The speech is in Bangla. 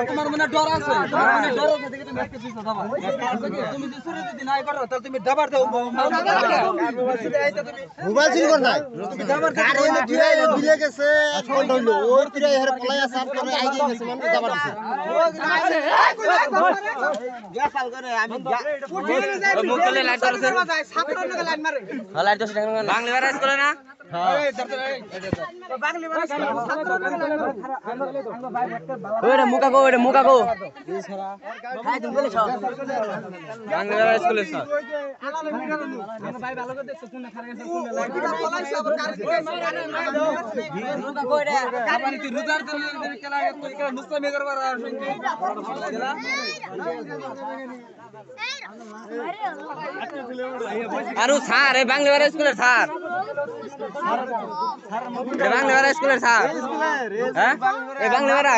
তোমার মনে ডর আছে তোমার মনে ডর আছে দেখে তুমি একটা পিছনে দাবা তুমি যদি শুরু যদি নাই করো তাহলে তুমি ডাবার দাও মোবাইল সিল কর নাই তুমি ডাবার দাও আরে এনে ফিরে বিলে গেছে এখন হইলো ওই ফিরে এর প্লেয়া সাফ করে আইগে গেছে মানে দাবার দিছে গ্যাসাল করে আমি মোবাইলে লাইট ধরছে ছাত্র লোক লাইন মারে লাইট ধরছে বাংলা ভাড়া করে না ওইটা মুকা গো খাই তুমি বলে সব বাংলা ভাড়া স্কুলে স্যার ভাই ভালো করে দেখছো কোন খারাপ গেছে কোন লাইট পলাইছে আবার মুকা গো রে আপনি তুই রুজার দিলে খেলা করে মুসলিম করবার আরো স্যার এই বাংলা ভাড়া স্কুলের স্যার বাংলা ভাড়া স্কুলের স্যার হ্যাঁ এই বাংলা ভাড়া